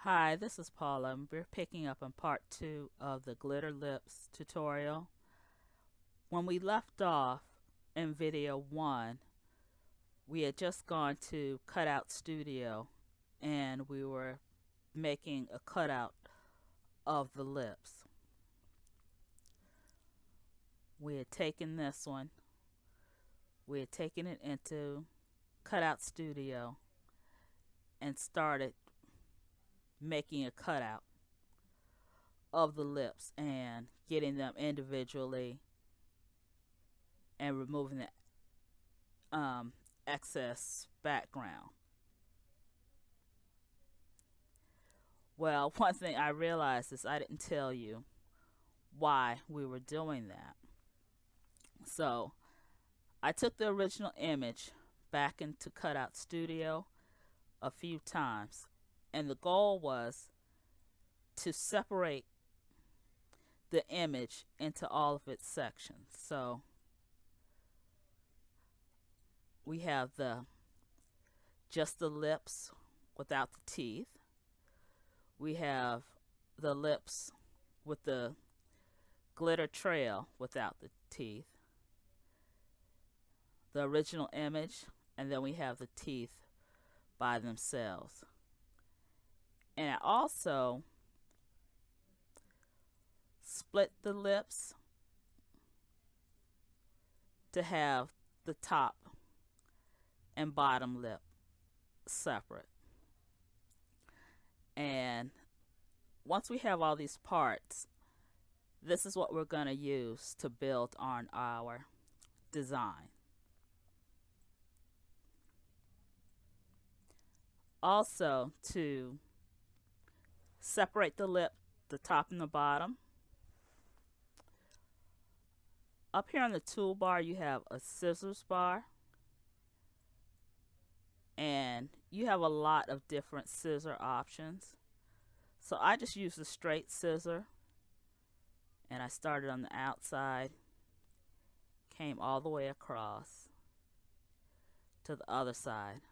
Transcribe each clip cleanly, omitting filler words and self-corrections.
Hi, this is Paula, and we're picking up on part 2 of the glitter lips tutorial. When we left off in video 1, we had just gone to Cutout Studio and we were making a cutout of the lips. We had taken this one, we had taken it into Cutout Studio and started making a cutout of the lips and getting them individually and removing the excess background. Well, one thing I realized is I didn't tell you why we were doing that. So I took the original image back into Cutout Studio a few times, and the goal was to separate the image into all of its sections. So we have just the lips without the teeth. We have the lips with the glitter trail without the teeth, the original image, and then we have the teeth by themselves. And I also split the lips to have the top and bottom lip separate. And once we have all these parts, this is what we're going to use to build on our design. Also, to separate the lip, the top and the bottom, up here on the toolbar you have a scissors bar, and you have a lot of different scissor options. So I just used a straight scissor, and I started on the outside, came all the way across to the other side.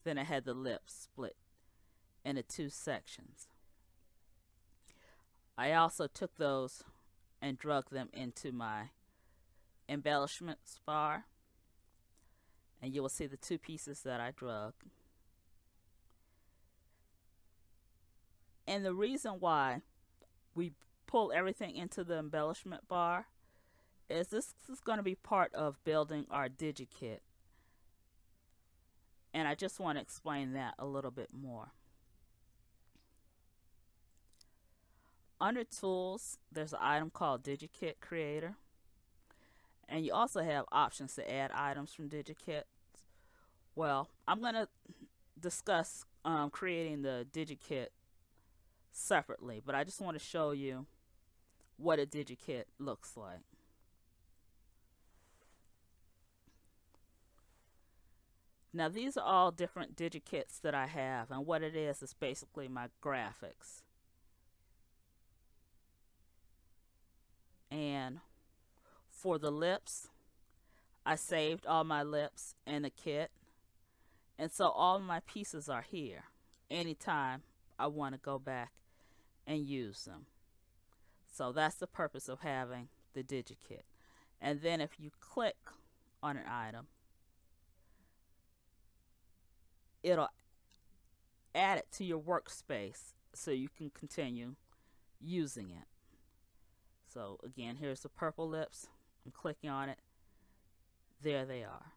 Then I had the lips split into two sections. I also took those and drug them into my embellishments bar, and you will see the two pieces that I drug. And the reason why we pull everything into the embellishment bar is this is going to be part of building our DigiKit, and I just want to explain that a little bit more. Under Tools, there's an item called DigiKit Creator, and you also have options to add items from DigiKit. Well, I'm going to discuss creating the DigiKit separately, but I just want to show you what a DigiKit looks like. Now, these are all different DigiKits that I have, and what it is basically my graphics. And for the lips, I saved all my lips in a kit, and so all my pieces are here anytime I want to go back and use them. So that's the purpose of having the DigiKit. And then if you click on an item, it'll add it to your workspace so you can continue using it. So again, here's the purple lips. I'm clicking on it. There they are.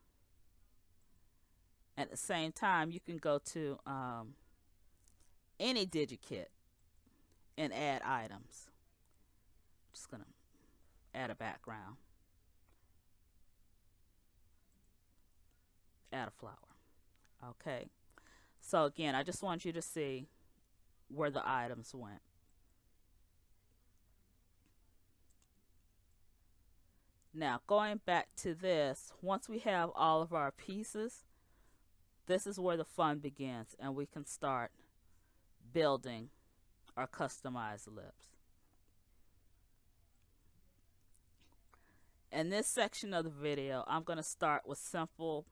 At the same time, you can go to any DigiKit and add items. Just gonna add a background, add a flower. Okay, so again, I just want you to see where the items went. Now, going back to this, once we have all of our pieces, this is where the fun begins, and we can start building our customized lips. In this section of the video, I'm going to start with simple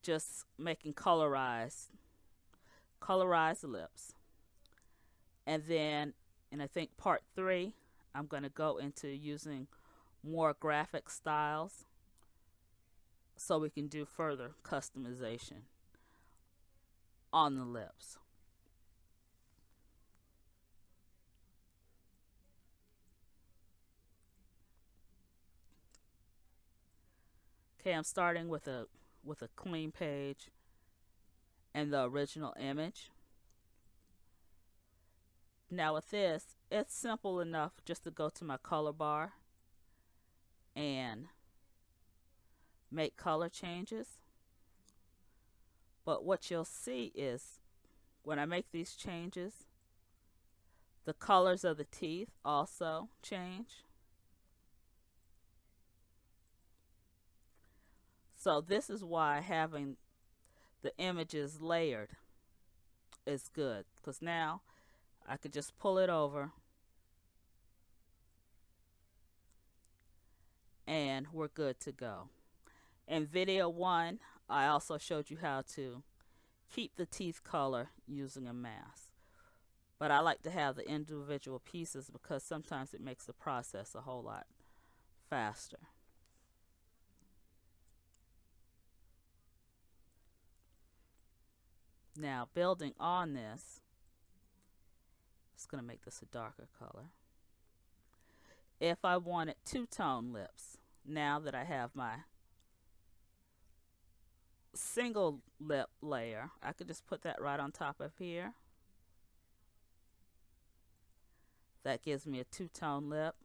just making colorized lips. And then in I think part 3, I'm going to go into using more graphic styles so we can do further customization on the lips. Okay, I'm starting with a clean page and the original image. Now with this, it's simple enough just to go to my color bar and make color changes. But what you'll see is when I make these changes, the colors of the teeth also change. So this is why having the images layered is good, because now I could just pull it over and we're good to go. In video 1, I also showed you how to keep the teeth color using a mask. But I like to have the individual pieces because sometimes it makes the process a whole lot faster. Now building on this, just going to make this a darker color. If I wanted two-tone lips, now that I have my single lip layer, I could just put that right on top of here. That gives me a two-tone lip.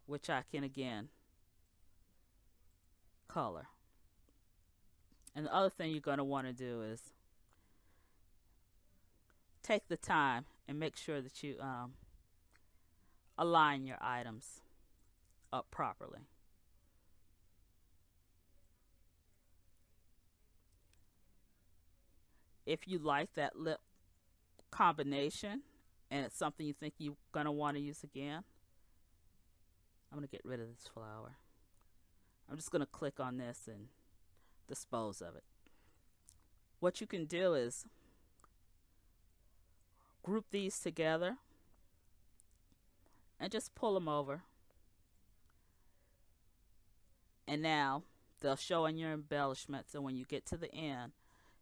Which I can again color. And the other thing you're going to want to do is take the time and make sure that you align your items up properly. If you like that lip combination and it's something you think you're going to want to use again, I'm going to get rid of this flower. I'm just going to click on this and dispose of it. What you can do is group these together and just pull them over. And now they'll show in your embellishments, and when you get to the end,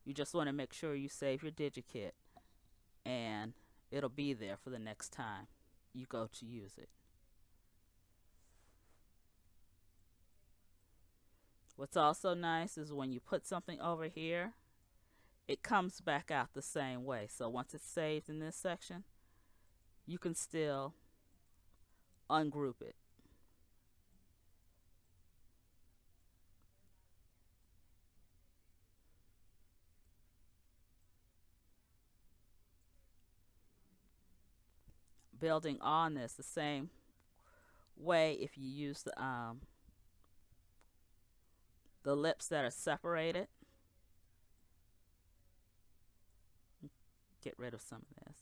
you just want to make sure you save your DigiKit and it'll be there for the next time you go to use it. What's also nice is when you put something over here, it comes back out the same way. So once it's saved in this section, you can still ungroup it. Building on this the same way if you use the lips that are separated. Get rid of some of this.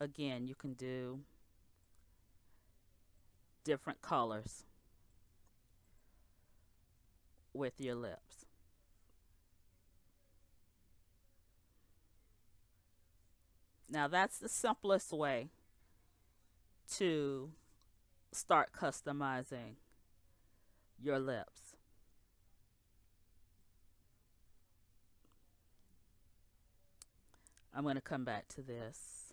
Again, you can do different colors with your lips. Now that's the simplest way to start customizing your lips. I'm going to come back to this.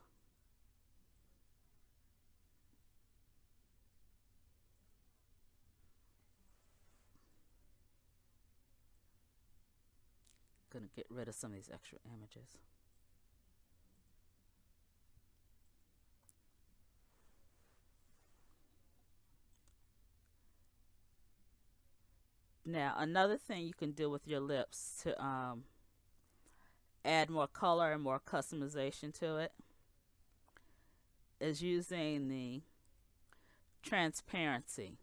Going to get rid of some of these extra images. Now another thing you can do with your lips to add more color and more customization to it is using the transparency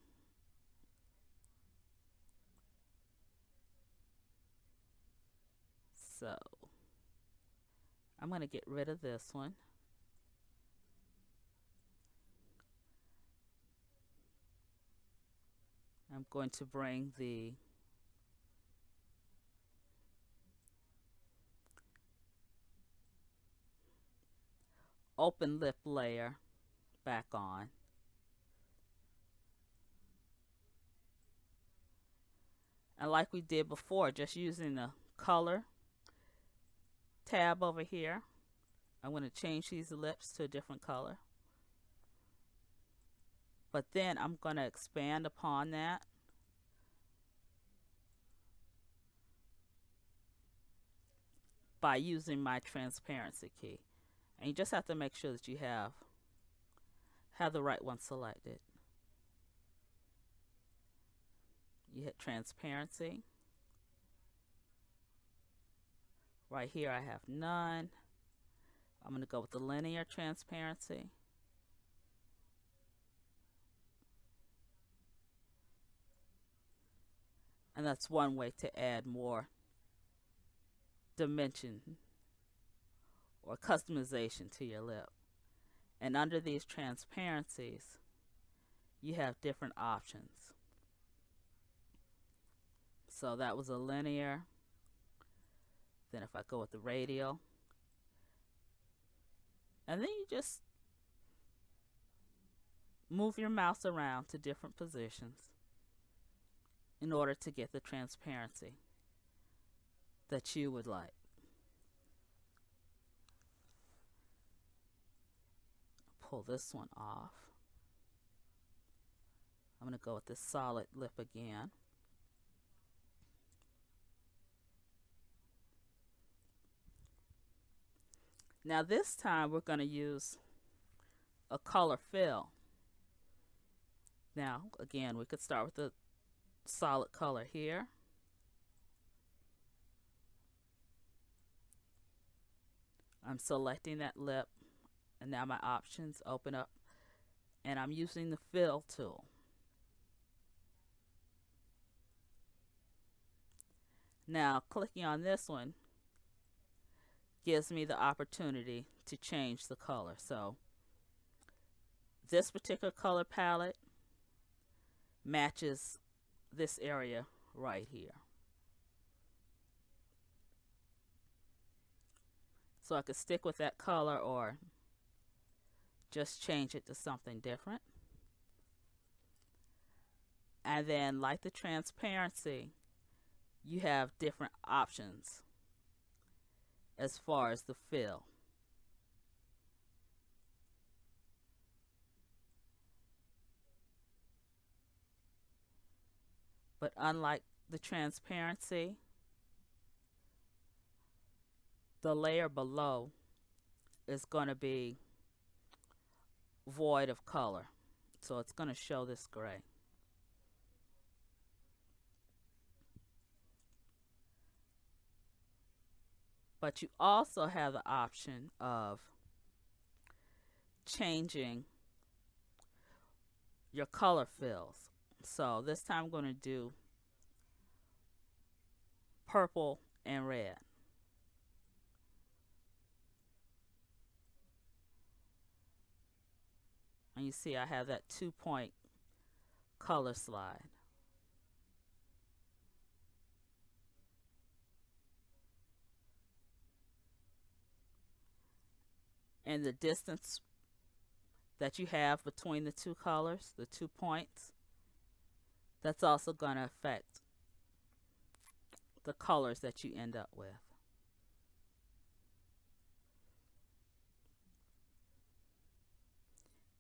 So I'm going to get rid of this one. I'm going to bring the open lip layer back on. And like we did before, just using the color tab over here, I'm going to change these lips to a different color. But then I'm going to expand upon that. By using my transparency key. And you just have to make sure that you have the right one selected. You hit transparency. Right here I have none. I'm going to go with the linear transparency. And that's one way to add more dimension or customization to your lip. And under these transparencies, you have different options. So that was a linear. Then if I go with the radial, and then you just move your mouse around to different positions in order to get the transparency that you would like. Pull this one off. I'm going to go with this solid lip again. Now this time we're going to use a color fill. Now again, we could start with the solid color here. I'm selecting that lip, and now my options open up, and I'm using the fill tool. Now clicking on this one gives me the opportunity to change the color. So this particular color palette matches this area right here. So I could stick with that color or just change it to something different. And then, like the transparency, you have different options as far as the fill. But unlike the transparency, the layer below is going to be void of color. So it's going to show this gray. But you also have the option of changing your color fills. So this time I'm going to do purple and red. And you see I have that 2-point color slide. And the distance that you have between the two colors, the 2 points, that's also going to affect the colors that you end up with.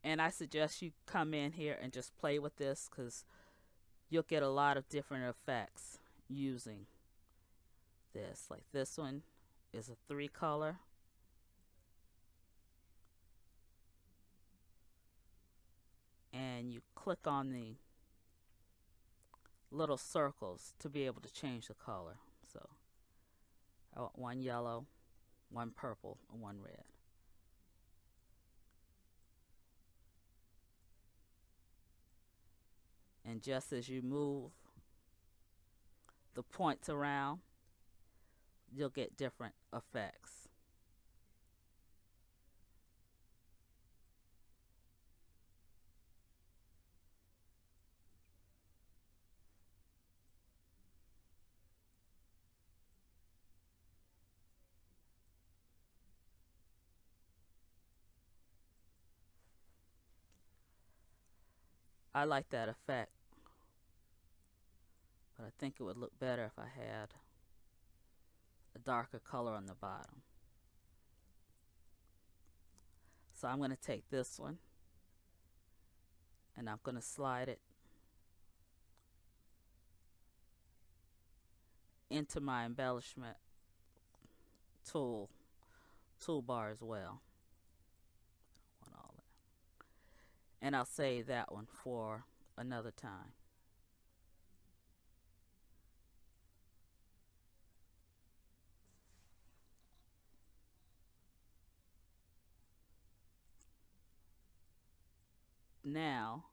And I suggest you come in here and just play with this, because you'll get a lot of different effects using this. Like this one is a 3 color. And you click on the little circles to be able to change the color. So I want 1 yellow, 1 purple, and 1 red. And just as you move the points around, you'll get different effects. I like that effect, but I think it would look better if I had a darker color on the bottom. So I'm going to take this one and I'm going to slide it into my embellishment toolbar as well. Want all that. And I'll save that one for another time. Now,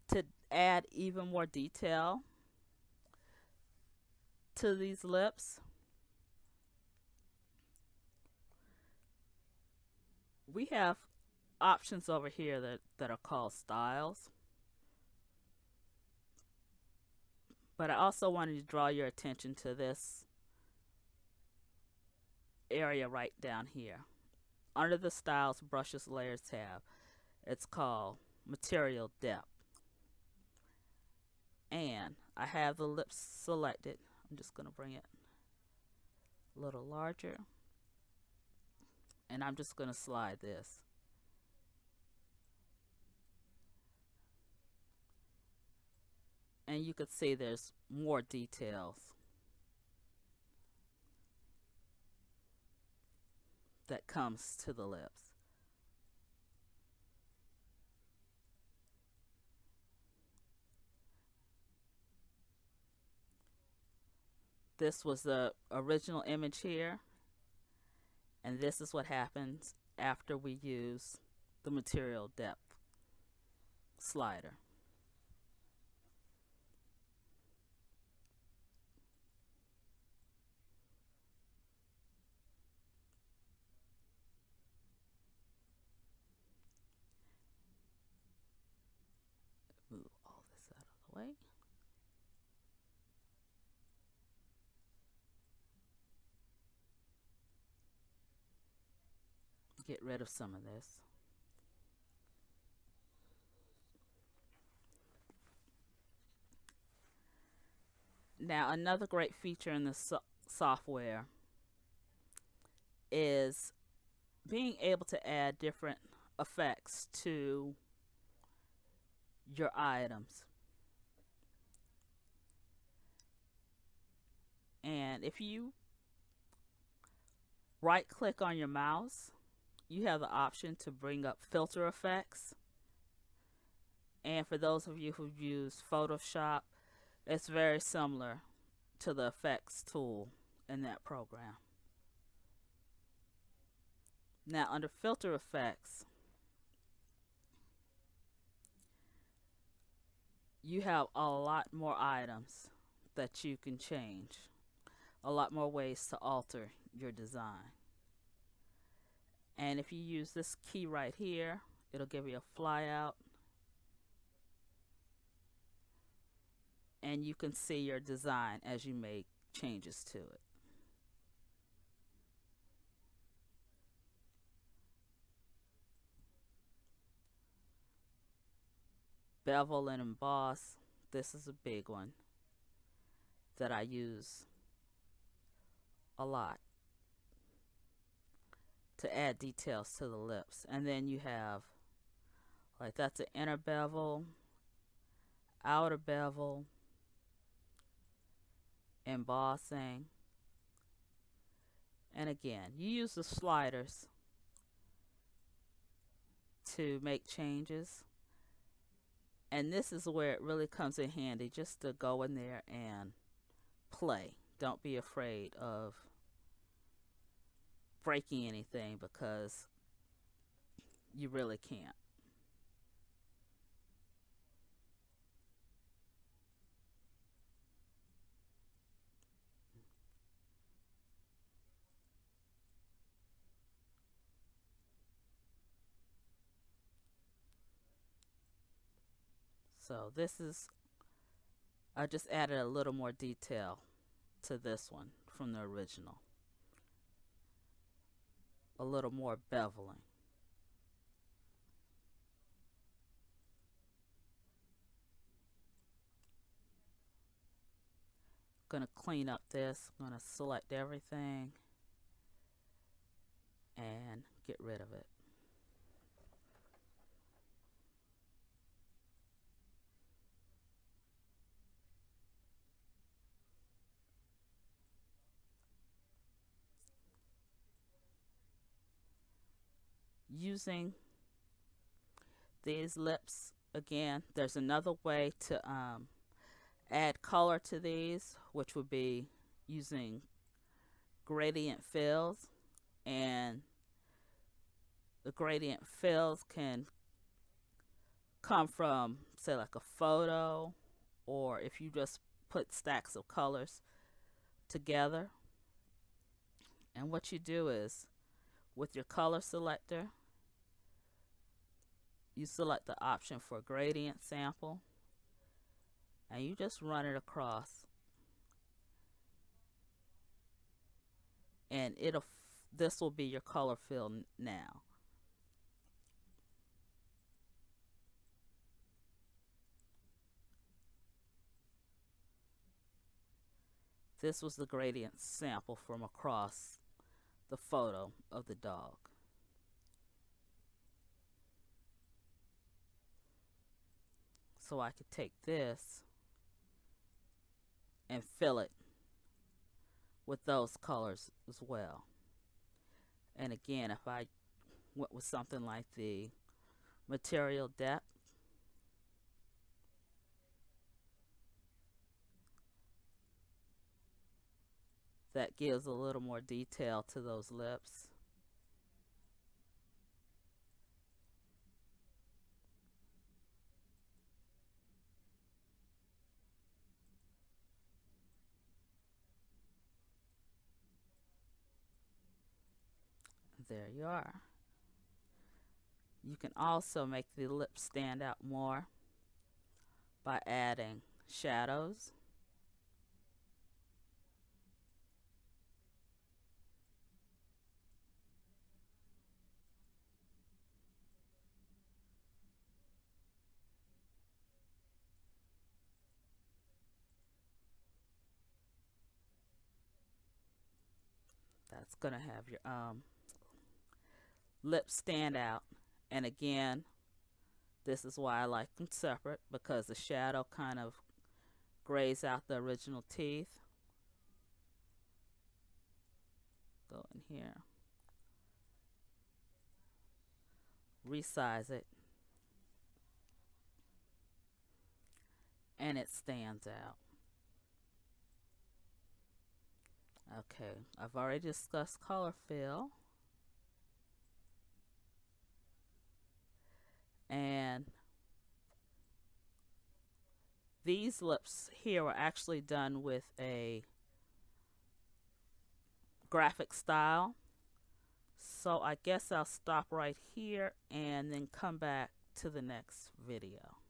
to add even more detail to these lips, we have options over here that are called styles. But I also wanted to draw your attention to this area right down here. Under the styles, brushes, layers tab, it's called material depth. And I have the lips selected. I'm just going to bring it a little larger. And I'm just going to slide this. And you can see there's more details that comes to the lips. This was the original image here, and this is what happens after we use the material depth slider. Move all this out of the way. Get rid of some of this. Now, another great feature in this software is being able to add different effects to your items. And if you right click on your mouse, you have the option to bring up filter effects. And for those of you who've used Photoshop, it's very similar to the effects tool in that program. Now, under filter effects, you have a lot more items that you can change, a lot more ways to alter your design. And if you use this key right here, it'll give you a flyout, and you can see your design as you make changes to it. Bevel and emboss, this is a big one that I use a lot to add details to the lips. And then you have, like, that's an inner bevel, outer bevel, embossing. And again, you use the sliders to make changes. And this is where it really comes in handy, just to go in there and play. Don't be afraid of breaking anything, because you really can't. So this is, I just added a little more detail to this one from the original. A little more beveling. Going to clean up this. I'm going to select everything and get rid of it. Using these lips again, there's another way to add color to these, which would be using gradient fills. And the gradient fills can come from, say, like a photo, or if you just put stacks of colors together. And what you do is, with your color selector, you select the option for gradient sample, and you just run it across, and this will be your color fill now. This was the gradient sample from across the photo of the dog. So I could take this and fill it with those colors as well. And again, if I went with something like the material depth, that gives a little more detail to those lips. There you are. You can also make the lips stand out more by adding shadows. That's going to have your lips stand out. And again, this is why I like them separate, because the shadow kind of grays out the original teeth. Go in here, resize it, and it stands out. Okay, I've already discussed color fill. And these lips here were actually done with a graphic style. So I guess I'll stop right here and then come back to the next video.